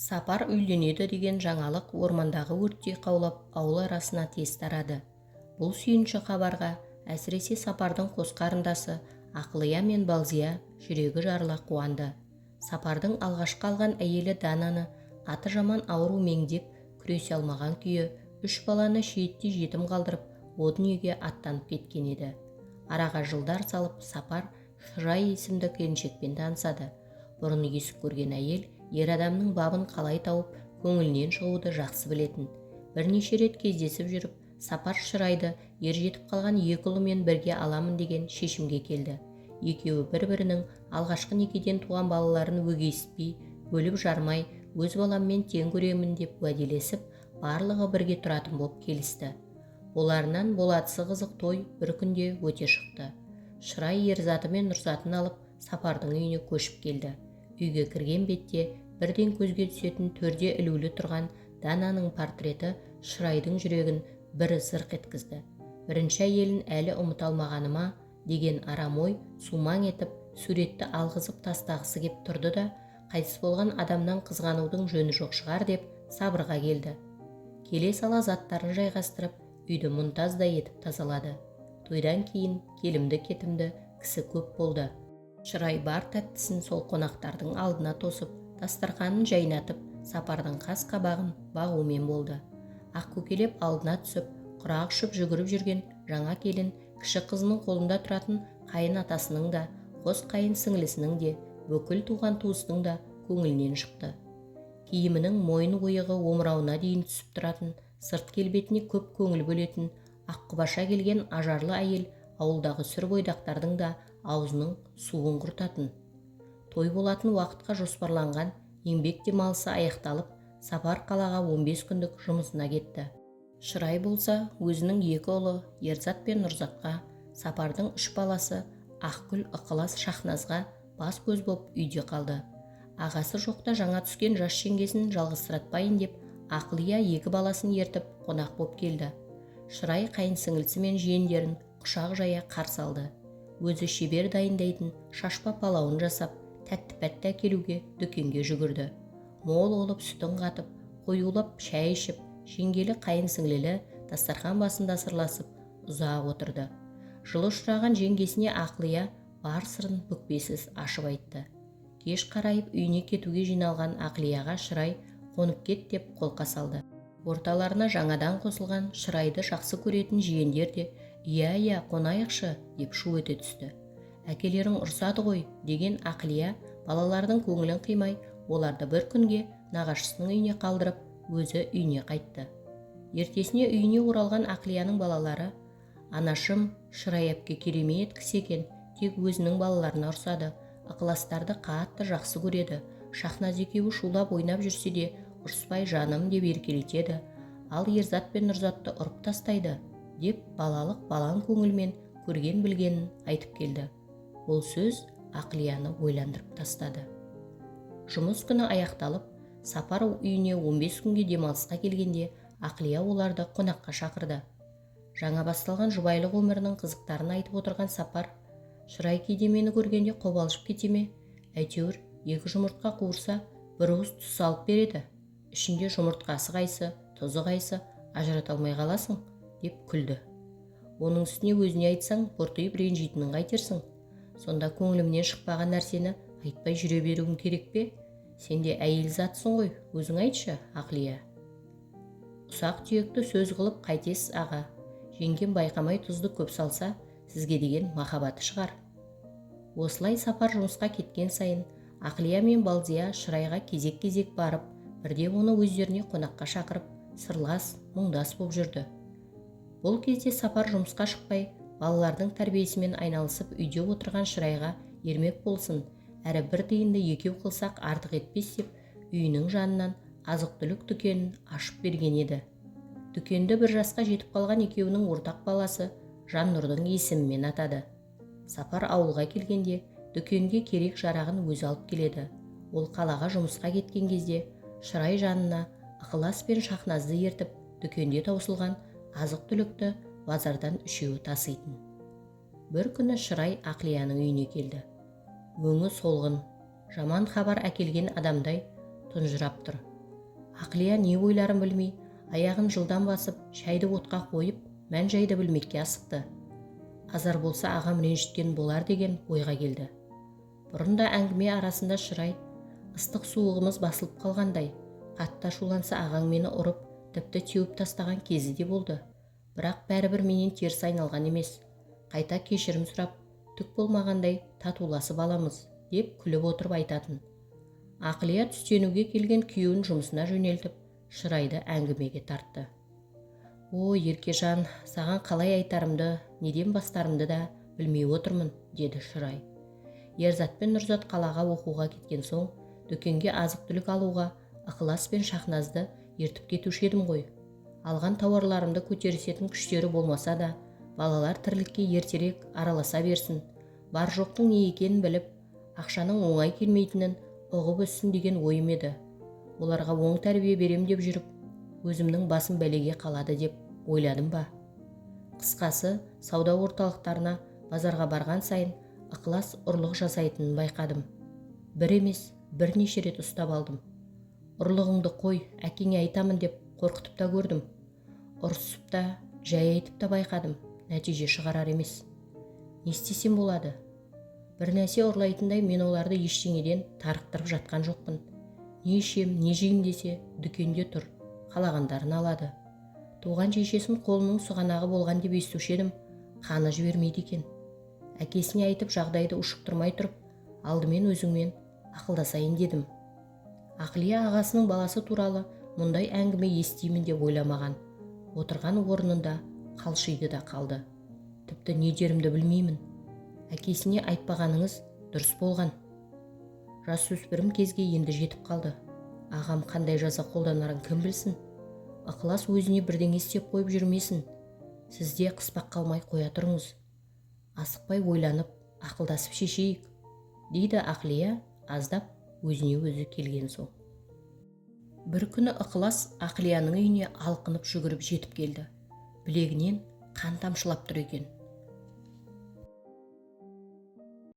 Сапар үйленеді деген жаңалық ормандағы өрттей қаулап ауыл арасына тез тарады. Бұл сүйінші хабарға әсіресе Сапардың қос қарындасы Ақлия мен Балзия жүрегі жарыла қуанды. Сапардың алғашқы алған әйелі Дананы аты жаман ауру меңдеп күресе алмаған күйі 3 баланы шиеттей жетім қалдырып, о дүниеге аттанып кеткен еді. Араға жылдар салып Сапар Шырай есімді келіншекпен танысады. Бұрын есік көрген әйел ер адамның бабын қалай тауып, көңілінен шығуды жақсы білетін. Бірнеше рет кездесіп жүріп, Сапар Шырайды ер жетіп қалған екі ұлымен бірге аламын деген шешімге келді. Екеуі бір-бірінің алғашқы некеден туған балаларын өгейсітпей, бөліп жармай, өз баламмен тең көремін деп уәделесіп, барлығы бірге тұратын боп келісті. Оларынан болатысы қызық той бір күнде өте шықты. Шырай ерзаты мен нұрзатын алып, Сапардың үйіне көшіп келді. Үйге кірген бетте бірден көзге түсетін төрде ілулі тұрған Дананың портреті Шырайдың жүрегін бір зырқ еткізді. Бірінші әйелін әлі ұмыта алмағаны ма деген арам ой сумаң етіп, суретті алғызып тастағысы кеп тұрды да, қайтыс болған адамнан қызғанудың жөні жоқ шығар деп сабырға келді. Келе сала заттарын жайғастырып, үйді мұнтаздай етіп тазалады. Тойдан кейін келімді-кетімді кісі көп болды. Шырай бар тәттісін сол қонақтардың алдына тосып, дастарханын жайнатып, Сапардың қас қабағын бағумен болды. Ақкөкелеп алдына түсіп, құрақ ұшып жүгіріп жүрген жаңа келін кіші қызының қолында тұратын қайын атасының да, қос қайын сіңлісінің де, бүкіл туған туыстың да көңілінен шықты. Киімінің мойын ойығы омырауына дейін түсіп тұратын, сырт келбетіне көп көңіл бөлетін, аққұбаша келген ажарлы әйел ауылдағы сүр бойдақтардың да аузының суын құртатын. Той болатын уақытқа жоспарланған еңбек демалысы аяқталып, Сапар қалаға 15 күндік жұмысына кетті. Шырай болса өзінің екі ұлы Ерзат пен Нұрзатқа, Сапардың 3 баласы Ақгүл, Ықылас, Шахназға бас көз боп үйде қалды. Ағасы жоқта жаңа түскен жас жеңгесін жалғызсыратпайын деп, Ақлия 2 баласын ертіп қонақ боп келді. Шырай қайын сіңілісі мен жиендерін құшақ жая қарсы алды. Өзі шебер дайындайтын шашпа палауын жасап, тәтті-пәтті әкелуге дүкенге жүгірді. Мол олып сүтін қатып, қоюлап шәй ішіп, жеңгелі қайын сіңлілі дастархан басында сырласып ұзақ отырды. Жылы ұшыраған жеңгесіне Ақлия бар сырын бүкпесіз ашып айтты. Кеш қарайып үйіне кетуге жиналған Ақлияға Шырай қонып кет деп қолқа салды. Орталарына жаңадан қосылған Шырайды жақсы көретін жиендер де «Иә, қонайықшы» деп шу ете түсті. Әкелерің ұрсады ғой деген Ақлия балалардың көңілін қимай, оларды бір күнге нағашысының үйіне қалдырып, өзі үйіне қайтты. Ертесіне үйіне оралған Ақлияның балалары: «Анашым, Шырай әпке керемет кісі екен, тек өзінің балаларына ұрсады, ықыластарды қатты жақсы көреді, Шахназ екеуі шулап ойнап жүрсе де, ұрыспай жаным деп еркелетеді, ал Ерзат пен Нұрзатты ұрып тастайды» деп балалық балаң көңілмен көрген-білгенін айтып келді. Бұл сөз Ақлияны ойландырып тастады. Жұмыс күні аяқталып, Сапар үйіне 15 күнге демалысқа келгенде, Ақлия оларды қонаққа шақырды. Жаңа басталған жұбайлық өмірінің қызықтарын айтып отырған Сапар: «Шырай кейде мені көргенде қобалжып кете ме? Әйтеуір 2 жұмыртқа қуырса, бір уыс тұз салып береді. Ішінде жұмыртқасы қайсы, тұзы қайсы, ажырата алмай қаласың» деп күлді. «Оның үстіне өзіне айтсаң, бұртиып ренжитінін қайтерсің? Сонда көңілімнен шықпаған нәрсені айтпай жүре беруің керек пе? Сен де әйел затсың ғой, өзің айтшы, Ақлия». «Ұсақ түйекті сөз қылып қайтесіз аға. Жеңгем байқамай тұзды көп салса, сізге деген махаббаты шығар». Осылай Сапар жұмысқа кеткен сайын Ақлия мен Балзия Шырайға кезек-кезек барып, бірде оны өздеріне қонаққа шақырып, сырлас, мұңдас боп жүрді. Бұл кезде Сапар жұмысқа шықпай, балалардың тәрбиесімен айналысып үйде отырған Шырайға ермек болсын, әрі бір тиынды екеу қылсақ артық етпес деп, үйінің жанынан азық-түлік дүкенін ашып берген еді. Дүкенді бір жасқа жетіп қалған екеуінің ортақ баласы Жаннұрдың есімімен атады. Сапар ауылға келгенде дүкенге керек жарағын өзі алып келеді. Ол қалаға жұмысқа кеткен кезде Шырай жанына Ықылас пен Шахназды ертіп, дүкенде таусылған азық-түлікті базардан үшеуі таситын. Бір күні Шырай Ақлияның үйіне келді. Өңі солғын, жаман хабар әкелген адамдай тұнжырап тұр. Ақлия не ойларын білмей, аяғын жылдам басып, шайды отқа қойып, мән-жайды білмекке асықты. Азар болса ағам ренжіткен болар деген ойға келді. Бұрында әңгіме арасында Шырай, ыстық суығымыз басылып қалғандай, қатты ашуланса ағаң мені ұрып, тіпті теуіп тастаған кезі де болды. Бірақ бәрібір менен теріс айналған емес. Қайта кешірім сұрап, түк болмағандай татуласып аламыз, деп күліп отырып айтатын. Ақлия түстенуге келген күйеуін жұмысына жөнелтіп, Шырайды әңгімеге тартты. «О, Еркежан, саған қалай айтарымды, неден бастарымды да білмей отырмын», деді Шырай. Ерзат пен Нұрзат қалаға оқуға кеткен соң, дүкенге азық-түлік алуға Ықылас пен Шахназды ертіп кетуші едім ғой. Алған тауарларымды көтерісетін күштері болмаса да, балалар тірлікке ертерек араласа берсін, бар жоқтың не екенін біліп, ақшаның оңай келмейтінін ұғып өссін деген ойым еді. Оларға оң тәрбие берем деп жүріп, өзімнің басым бәлеге қалады деп ойладым ба? Қысқасы, сауда орталықтарына, базарға барған сайын Ықылас ұрлық жасайтынын байқадым. Бір емес, бірнеше рет ұстап алдым. Ұрлығыңды қой, әкеңе айтамын деп қорқытып та көрдім. Ұрысып та, жай айтып та байқадым, нәтиже шығарар емес. Не істесем болады? Бір нәрсе ұрлайтындай мен оларды ештеңеден тарықтырып жатқан жоқпын. Не ішем, не жейм десе, дүкенде тұр, қалағандарын алады. Туған шешесін қолының сұғанағы болған деп естуші едім, қаны жібермейді екен. Әкесіне айтып жағдайды ушықтырмай тұрып, алдымен өзіңмен ақылдасайын дедім. Ақлия ағасының баласы туралы мұндай әңгіме естимін деп ойламаған. Отырған орнында қалшиды да қалды. Тіпті не дерімді білмеймін. Әкесіне айтпағаныңыз дұрыс болған. Жасөспірім кезге енді жетіп қалды. Ағам қандай жаза қолданарын кім білсін? Ықылас өзіне бірдеңе істеп қойып жүрмесін. Сізде қыспақ қалмай қоя тұрыңыз. Асықпай ойланып, ақылдасып шешейік, дейді Ақлия аздап өзіне өзі келген соң. Бір күні Ықылас Ақлияның үйіне алқынып жүгіріп жетіп келді. Білегінен қан тамшылап тұр екен.